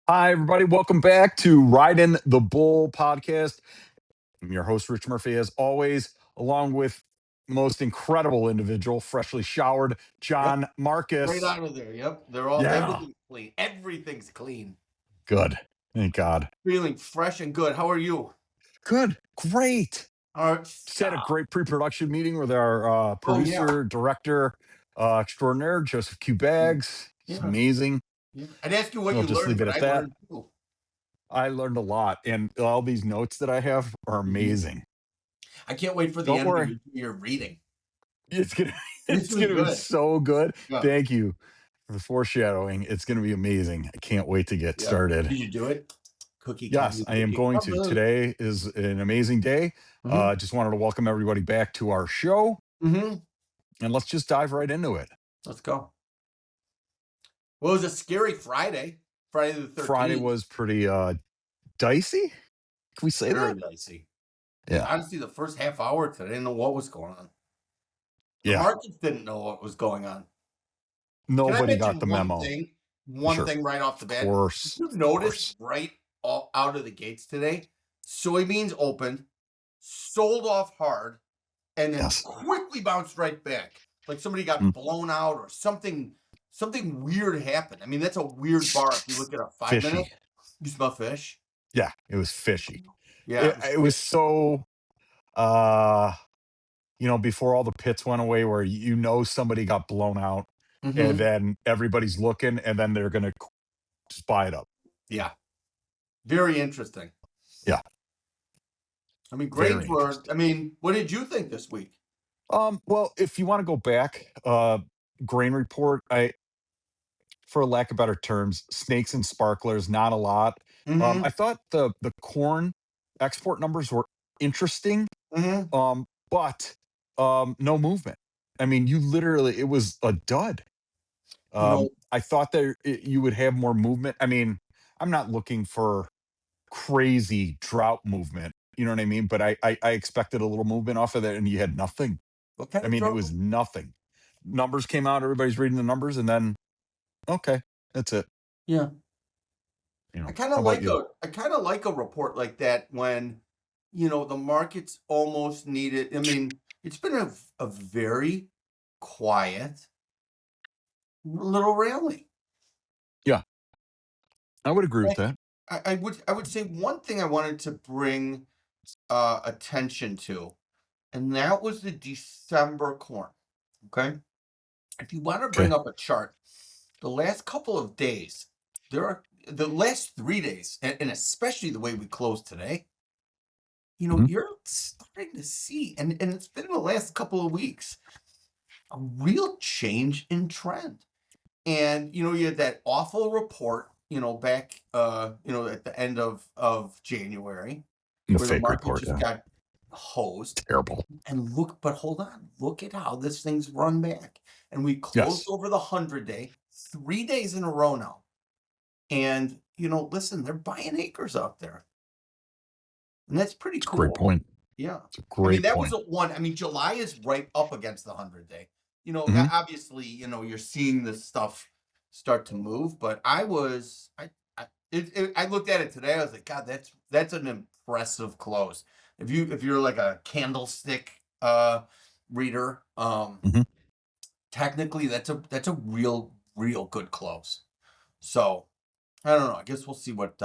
Hi, everybody. Welcome back to Ridin the Bull podcast. I'm your host, Rich Murphy, as always, along with the most incredible individual, freshly showered, Yep. John Right Marcus. out of there. Yep. They're all Yeah, everything's clean. Everything's clean. good. Thank God. Feeling fresh and good. How are you? Good. Great. All right. Just had a Stop. great pre production meeting with our Oh yeah. producer, director extraordinaire, Joseph Q. Bags. He's Yeah. amazing. Yeah. I'd ask you what We'll you just learned, leave it but at I that. learned too. I learned a lot, and all these notes that I have are Mhm. amazing. I can't wait for the Don't end worry. of your reading. It's gonna It's it's gonna be gonna be good. so good. Yeah. Thank you for the foreshadowing. It's gonna be amazing. I can't wait to get Yeah. started. Did you do it? Cookie Yes, candy I am cookie. going Oh, to. really? Today is an amazing day. Mm-hmm. Just wanted to welcome everybody back to our show, Mm-hmm. and let's just dive right into it. Let's go. Well, it was a scary Friday. Friday the Friday 13th. was pretty dicey. Can we say Very that? dicey. Yeah. Honestly, the first half hour today, I didn't know what was going on. The Yeah. markets didn't know what was going on. Can I Nobody got mention the memo. One Sure. thing right off the Of bat? course. You Of notice course. right out of the gates today, soybeans opened, sold off hard, and then Yes. quickly bounced right back. Like somebody got Mm. blown out or something weird happened. I mean, that's a weird bar. If you look at a 5 minute, Fishy. you smell fish. Yeah, it was fishy. Yeah, It was so uh before all the pits went away, where somebody got blown out, and mm-hmm. then everybody's looking, and then they're gonna just buy it up. Yeah, very interesting. Yeah, I mean, very grains were. interesting. I mean, what did you think this week? Well, if you want to go back, grain report, for lack of better terms, snakes and sparklers, not a lot. Mm-hmm. I thought the corn export numbers were interesting, Mm-hmm. but no movement. I mean, it was a dud. You know, I thought you would have more movement. I mean, I'm not looking for crazy drought movement. You know what I mean? But I expected a little movement off of that, and you had nothing. what kind I of mean, it drought? was nothing. Numbers came out. Everybody's reading the numbers, and then okay, that's it. Yeah. How about you? I kind of like a report like that when, the markets almost need it. I mean, it's been a very quiet little rally. Yeah, I would agree with Right. that. I would say one thing I wanted to bring attention to, and that was the December corn. Okay. If you want to Okay. bring up a chart, the last couple of days, the last 3 days, and especially the way we closed today, Mhm. you're starting to see, and it's been the last couple of weeks, a real change in trend. And you had that awful report, back at the end of January, The where the fake market report, just yeah, got hosed. terrible. And but hold on, look at how this thing's run back. And we closed Yes, over the 100-day, 3 days in a row now. And listen, they're buying acres out there. And that's pretty it's a great cool. point. Yeah. It's a I mean, great that was point. a one. I mean, July is right up against the 100-day. Mhm. Obviously, you're seeing this stuff start to move, but I looked at it today. I was like, God, that's an impressive close. If you're like a candlestick reader, Mhm. technically that's a real good close. So I don't know. I guess we'll see what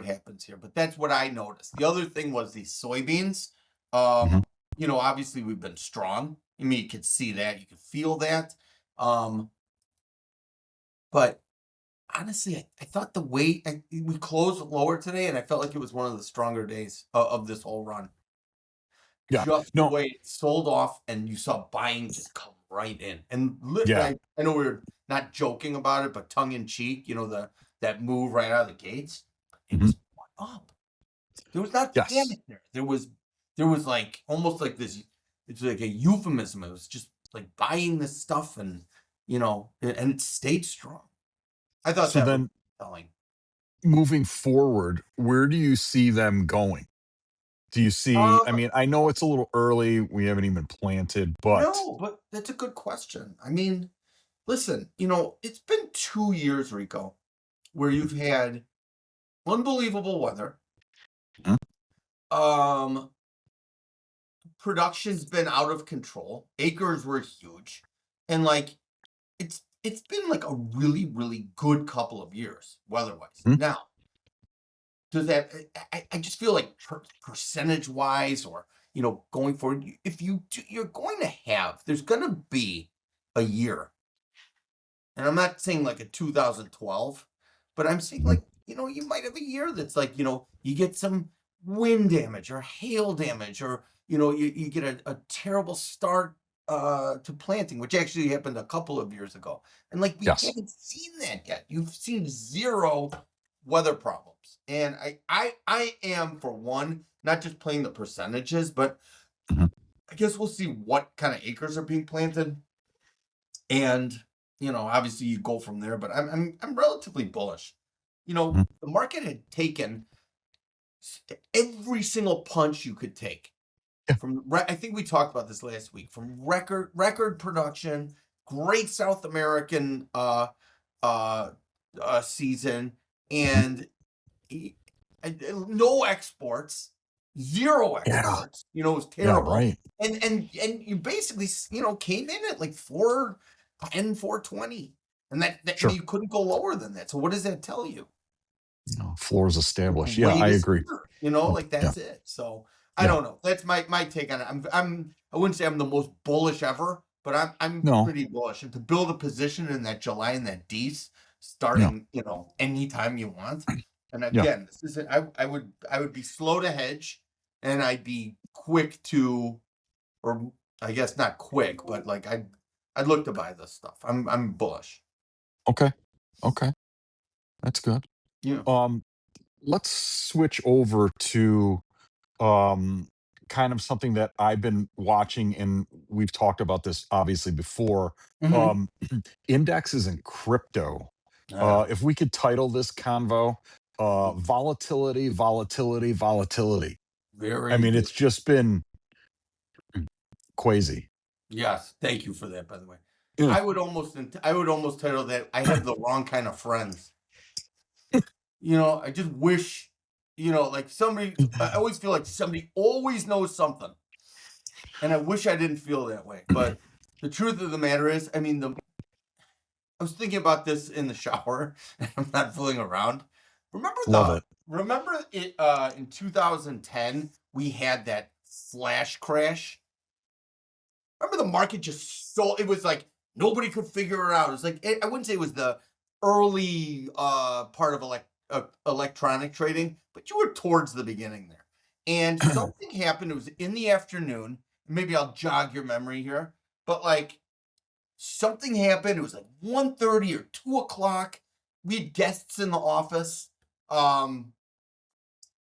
happens here. But that's what I noticed. The other thing was these soybeans. Mhm. Obviously we've been strong. I mean, you could see that, you could feel that. Um, but honestly, I thought we closed lower today, and I felt like it was one of the stronger days of this whole run. Yeah. Just the No. way it sold off, and you saw buying just come right in. And Yeah. I know we're not joking about it, but tongue in cheek, that move right out of the gates, it Mhm. was up. There was not Yes. panic there. There was like almost like this. It's like a euphemism. It was just like buying this stuff, and it stayed strong. I thought So that was then, telling. moving forward, where do you see them going? Do you see? I Um, mean, I know it's a little early. We haven't even planted, but no, but that's a good question. I mean, listen, it's been 2 years, Rico, where you've had unbelievable weather. Mhm. Um, Production's been out of control. Acres were huge, and like it's been like a really really good couple of years weather-wise. Mhm. Now, does that I just feel like percentage wise or going forward, if you're going to have there's going to be a year, and I'm not saying like a 2012, but I'm saying Mhm. like you might have a year that's like you get some wind damage or hail damage, or you get a terrible start to planting, which actually happened a couple of years ago, and like we Yes. haven't seen that yet. You've seen zero weather problems, and I am, for one, not just playing the percentages, but Mhm. I guess we'll see what kind of acres are being planted, and obviously you go from there. But I'm relatively bullish. Mhm. The market had taken every single punch you could take Yeah. from. I think we talked about this last week. From record production, great South American uh, season, Mhm. and e- no exports, zero Yeah. exports. It was Yeah. terrible, Right. and you basically came in at like 410, 420, and and Sure. you couldn't go lower than that. So what does that tell you? No, floor is established. Yeah, I Great is agree. here, Okay. like Yeah. that's it. So I Yeah. don't know. That's my take on it. I wouldn't say I'm the most bullish ever, but I'm No. pretty bullish. And to build a position in that July and that D's Yeah. starting, anytime you want. And Yeah. again, this isn't I would be slow to hedge, and I'd be quick to, or I guess not quick, but like I'd look to buy this stuff. I'm bullish. Okay. Okay. That's good. Yeah. Um, let's switch over to um kind of something that I've been watching, and we've talked about this obviously before. Hmm. Um, indexes and crypto. Yeah. If we could title this convo, volatility, volatility, volatility. I Very mean, good. it's just been crazy. Yes, thank you for that, by the way. Yeah. I would almost title that I have the wrong kind of friends. I just wish, like somebody. I always feel like somebody always knows something, and I wish I didn't feel that way. But the truth of the matter is, I mean, I was thinking about this in the shower, and I'm not fooling around. Remember Love it. remember it in 2010 we had that flash crash. Remember the market just so it was like nobody could figure it out. It's like I wouldn't say it was the early part of electronic trading, but you were towards the beginning there. And something happened. It was in the afternoon. Maybe I'll jog your memory here, but like something happened. It was like 1:30 or 2 o'clock. We had guests in the office. Um,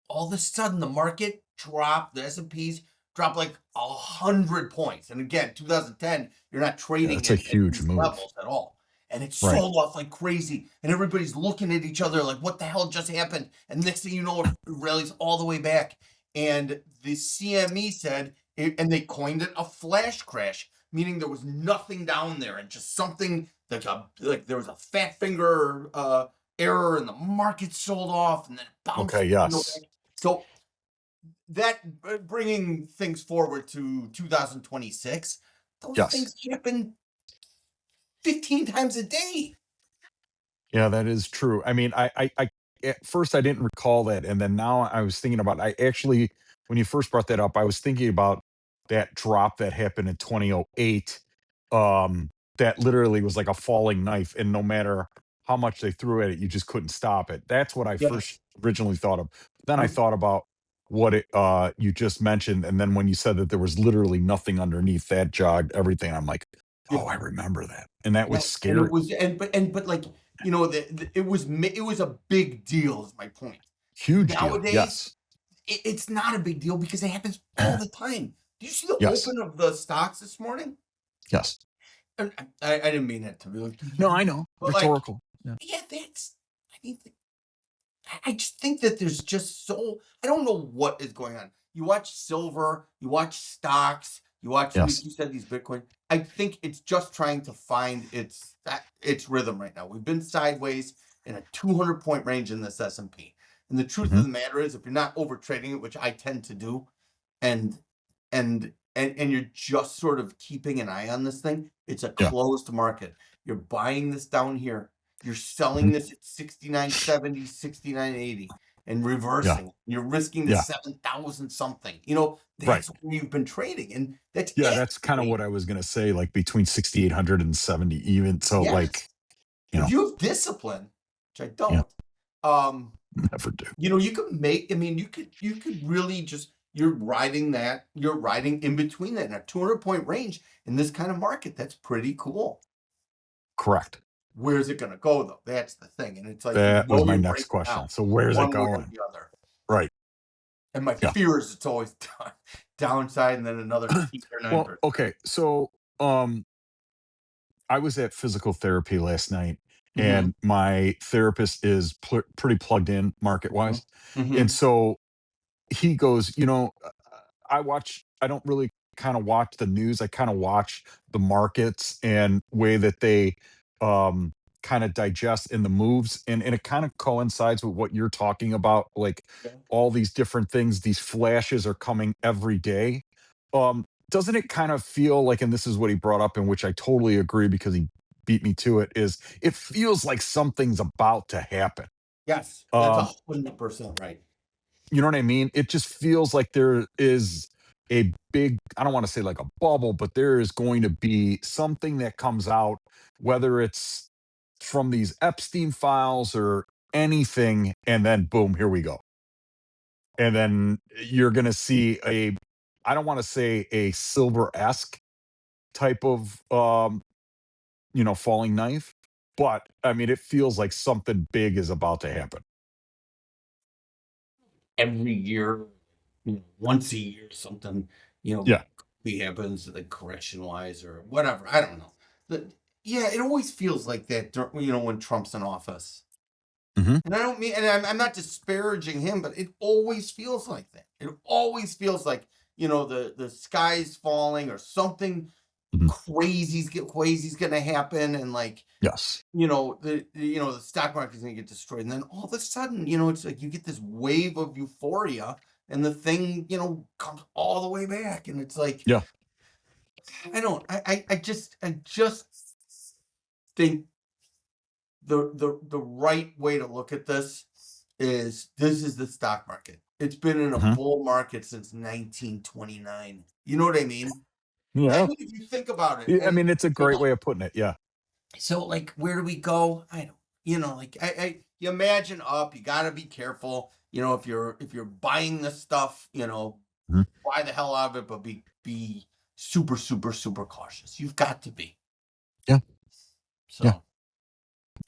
all of a sudden the market dropped, the S&Ps dropped like 100 points. And again, 2010, you're not Yeah, trading that's a at huge these move. levels at all. And it Right. sold off like crazy. And everybody's looking at each other like, what the hell just happened? And next thing you know, it rallies all the way back. And the CME said, and they coined it a flash crash, meaning there was nothing down there and just something like there was a fat finger error, and the market sold off and then it Okay. bounced, Yes. back. So that bringing things forward to 2026, those Yes. things happen 15 times a day. Yeah, that is true. I mean, at first I didn't recall that, and then now I was thinking about. I actually, when you first brought that up, I was thinking about that drop that happened in 2008. That literally was like a falling knife, and no matter how much they threw at it, you just couldn't stop it. That's what I Yes. first originally thought of. Then I Um, thought about what it you just mentioned, and then when you said that there was literally nothing underneath, that jogged everything. I'm like, yeah. oh, I remember that, and that was Yes. And it scary. was, but like, it was a big deal, is my point. Huge deal. Nowadays, Yes. it's not a big deal because it happens all the time. Did you see the Yes. open of the stocks this morning? Yes. And I didn't mean it to be like, No, I know. but like, Rhetorical. Yeah. yeah, I mean, I just think that there's just I don't know what is going on. You watch silver, you watch stocks, you watch, like Yes. you said, these Bitcoin. I think it's just trying to find its rhythm right now. We've been sideways. in a 200-point range in this S&P. And the truth of Mhm. the matter is, if you're not over trading it, which I tend to do, and and you're just sort of keeping an eye on this thing, it's a Yeah. closed market. You're buying this down here. You're selling Mhm. this at 69.70, 69.80 and Yeah. reversing. You're risking the Yeah. 7,000 something. Right. That's where you've been trading. And that's Yeah, it, that's kinda right? what I was gonna say, like, between 6,800 and 70 even, so, like, Yes. you If know, you have discipline, which I yeah, don't, um, never do. you could make, I mean, you could really just, you're riding in between that in a 200-point range in this kind of market. That's pretty cool. Correct. Where's it gonna go though? That's the thing. And it's like, That was my you're next breaking question. out So where's it one way or going? the other. Right. And my Yeah. fear is it's always downside and then another 8 or Well, 9%. okay, so, I was at physical therapy last night, Mm-hmm. and my therapist is pretty plugged in Mm-hmm. market-wise, and Mm-hmm. so he goes, I don't really kind of watch the news. I kind of watch the markets and way that they um kind of digest in the moves. And it kind of coincides with what you're talking about. Like Yeah. all these different things, these flashes are coming every day. Doesn't it kind of feel like, and this is what he brought up, in which I totally agree because he beat me to it, is it feels like something's about to happen. Yes, that's Um, 100% right. you know what I mean? It just feels like there is a big, I don't want to say like a bubble, but there is going to be something that comes out, whether it's from these Epstein files or anything, and then boom, here we go. And then you're going to see I don't want to say a silver-esque type of, falling knife, but I mean, it feels like something big is about to happen. Every year, once a year, something, Yeah. happens, like correction wise or whatever. I don't know. Yeah, it always feels like that, when Trump's in office. Hmm. And I don't mean, and I'm not disparaging him, but it always feels like that. It always feels like, the sky's falling or something Hmm. crazy's gonna happen, and like, Yes. the stock market's gonna get destroyed, and then all of a sudden, it's like you get this wave of euphoria, and the thing, comes all the way back, and it's like, Yeah. I don't, I just think the right way to look at this is the stock market. It's been in a Mhm. bull market since 1929. You know what I mean? I Yeah. mean, if you think about it, Yeah, I and mean, it's a great way of putting it, yeah. so, like, where do we go? I don't, like, you imagine up. You got to be careful. If you're buying this stuff, Mhm. buy the hell out of it, but be super, super, super cautious. You've got to be. Yeah, yeah. So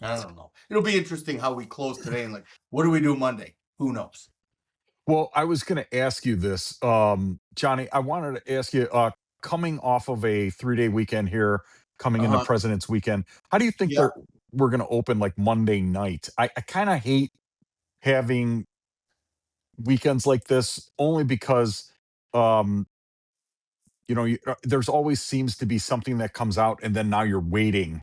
I don't know. It'll be interesting how we close today, and like, what do we do Monday? Who knows? Well, I was gonna ask you this, Johnny, I wanted to ask you, coming off of a three-day weekend here, coming Uh into huh. President's weekend, how do you think Yeah. we're gonna open, like, Monday night? I kinda hate having weekends like this only because, um, there's always seems to be something that comes out, and then now you're waiting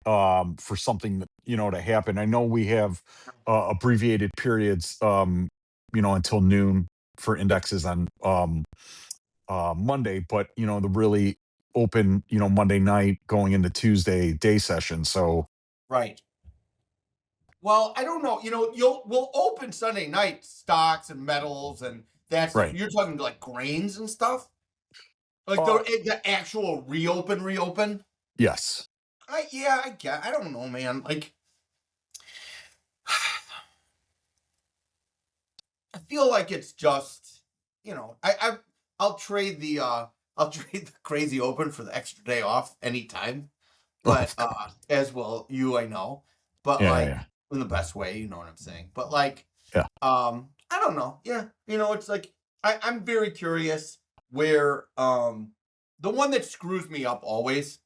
for something to happen. I know we have abbreviated periods, until noon for Yep. indexes on Monday, but the really open, Monday night going into Tuesday day session. So Right. Well, I don't know. We'll open Sunday night stocks and metals and that stuff. right. You're talking like grains and stuff, like Uh the actual reopen. yes. Yeah, I get. I don't know, man. Like, I feel like it's just, I'll trade the I'll trade the crazy open for the extra day off anytime. But Of course. as well, I know. But Yeah, yeah, like, yeah. in the best way, you know what I'm saying. But like, Yeah. I don't know. Yeah, it's like, I'm very curious where the one that screws me up always,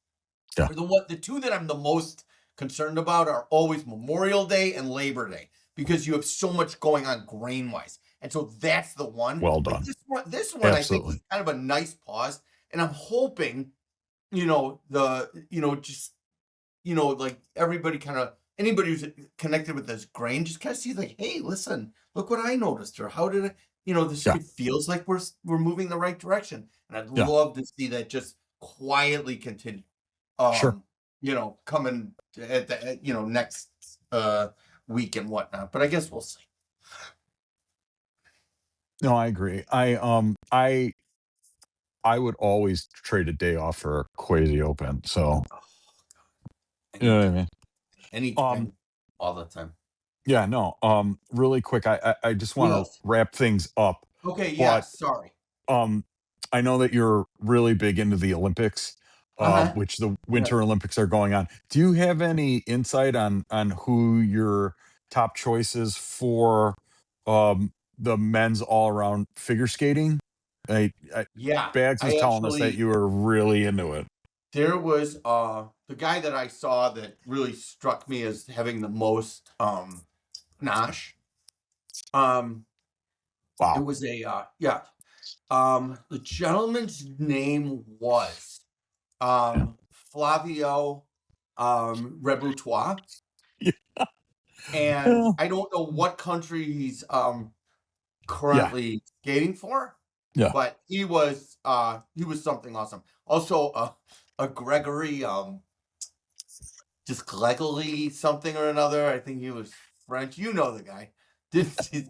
Yeah. or the two that I'm the most concerned about are always Memorial Day and Labor Day, because you have so much going on grain wise. And so that's the one. Well Like, done. this one I think Absolutely. is kind of a nice pause. And I'm hoping, just, like, everybody kind of anybody who's connected with this grain just kind of sees like, hey, listen, look what I noticed, or how did I, this, Yeah, it feels like we're moving the right direction. And I'd yeah, love to see that just quietly continue. sure. Coming at the next week and whatnot. But I guess we'll see. No, I agree. I would always trade a day off for a quasi open. So Oh, you know what I anytime, mean. Um, anytime, all the time. yeah, no. Really quick, I just want to Yes. wrap things up, Okay. but Yes. Sorry. um, I know that you're really big into the Olympics, Uh-huh. which the Yes. Winter Olympics are going on. Do you have any insight on who your top choices for the men's all around figure skating? I Yeah. Bags was I telling us that actually you were really into it. There was the guy that I saw that really struck me as having the most panache. Um it Wow. was a yeah. The gentleman's name was Flavio Reboutois, and Yeah. I don't know what country he's Yeah. currently skating for, Yeah. but he was something awesome. Also a Gregory just Gregory something or another. I think he was French. You know the guy.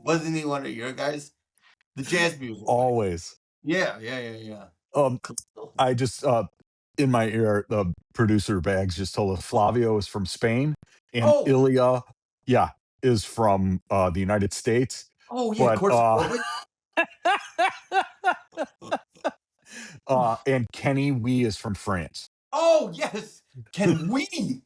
Wasn't he one of your guys? The jazz music guy. Always. Yeah, yeah, yeah, yeah. Um, Cool. I just in my ear, the producer Bags just told us Flavio is from Spain and Oh, Ilya, yeah, is from the United States. oh yeah, But Korsakowicz. and Kenny Wee is from France. Oh yes, can we?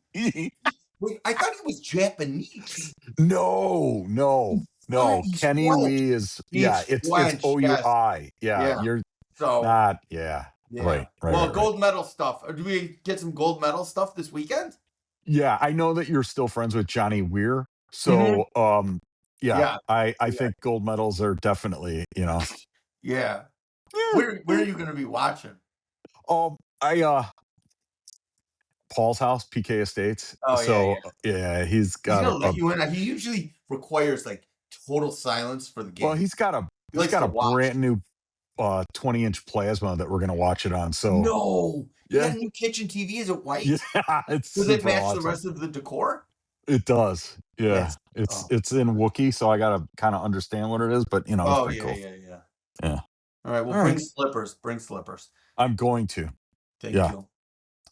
Wait, I thought he was Japanese. No, no, What? no. He's Kenny French. Wee is, He's yeah, it's French. Yes. OUI. Yeah, Yeah. you're So not, yeah. yeah. Right, right, Well, right, right. gold medal stuff. Do we get some gold medal stuff this weekend? Yeah, I know that you're still friends with Johnny Weir. Hmm. So yeah, Yeah. I Yeah. think gold medals are definitely, Yeah. yeah, Where yeah. are you going to be watching? I Paul's house, PK Estates. Oh yeah, So yeah. yeah, he's He's got gonna a let you in. He usually requires like total silence for the well, game. He he's likes got to a watch. brand new 20-inch plasma that we're gonna watch it on. So No, he got yeah, a new kitchen TV. Is it yeah, white? it's Does it super match the awesome. rest of the decor? It does. Yeah. That's It's oh it's in Wookiee, so I gotta kind of understand what it is, but it's oh pretty yeah, cool. yeah, yeah. Yeah. All right. Well, All bring right. slippers. Bring slippers. I'm going to. Thank Yeah. you.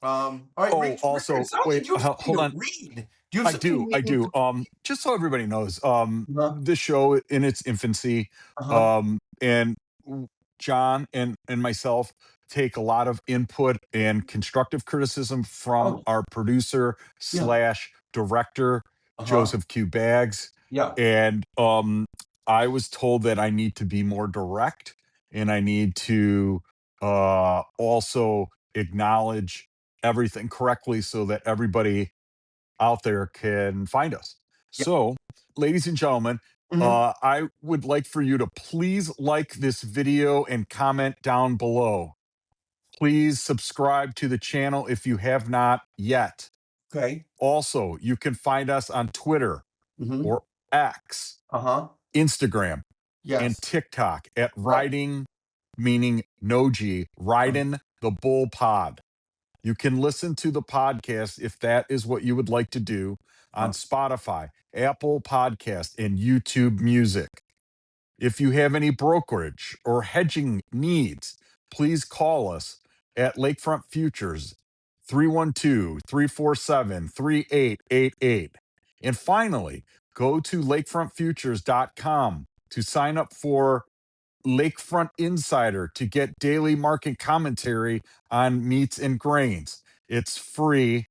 All right, Oh, read your record. It also, sounds wait, like you have something hold to on. read. Do you have something I meaningful do. to Just so everybody knows, read? Uh-huh. the show in its infancy, Uh-huh. and John and myself take a lot of input and constructive criticism from Oh, our producer yeah. slash director, Uh-huh. Joseph Q. Baggs. Yeah. And I was told that I need to be more direct and I need to also acknowledge everything correctly so that everybody out there can find us. Yeah. So, ladies and gentlemen, Hmm. I would like for you to please like this video and comment down below. Please subscribe to the channel if you have not yet. Okay. Also, you can find us on Twitter Hmm. or X, Uh-huh. Instagram, and Yes. TikTok at Right. Riding, meaning no G, Uh, Ridin the Bull Pod. You can listen to the podcast if that is what you would like to do on uh, Spotify, Apple Podcast, and YouTube Music. If you have any brokerage or hedging needs, please call us at Lakefront Futures 312-347-3888. And finally, go to lakefrontfutures.com to sign up for Lakefront Insider to get daily market commentary on meats and grains. It's free.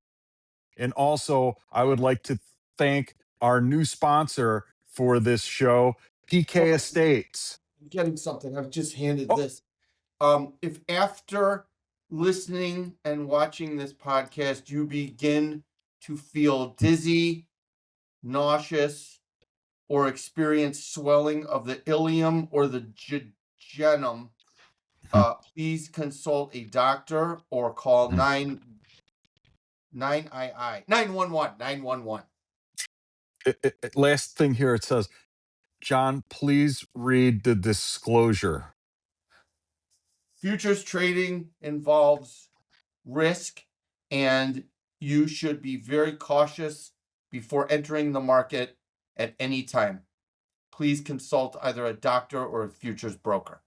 And also, I would like to thank our new sponsor for this show, hold PK on. Estates. I'm getting something. I've just handed Oh, this. If after listening and watching this podcast, you begin to feel dizzy, nauseous, or experience swelling of the ilium or the jejunum, please consult a doctor or call 911. 911. Last thing here, it says, John, please read the disclosure. Futures trading involves risk, and you should be very cautious before entering the market at any time. Please consult either a doctor or a futures broker.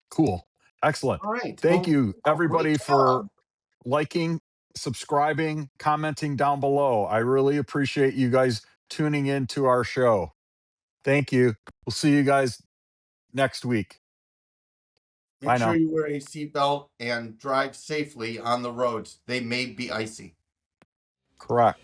Cool. Excellent. All right. Thank Well, you, great everybody, for job. liking, subscribing, commenting down below. I really appreciate you guys tuning in to our show. Thank you. We'll see you guys next week. Make Bye sure now. you wear a seatbelt and drive safely on the roads. They may be icy. Correct.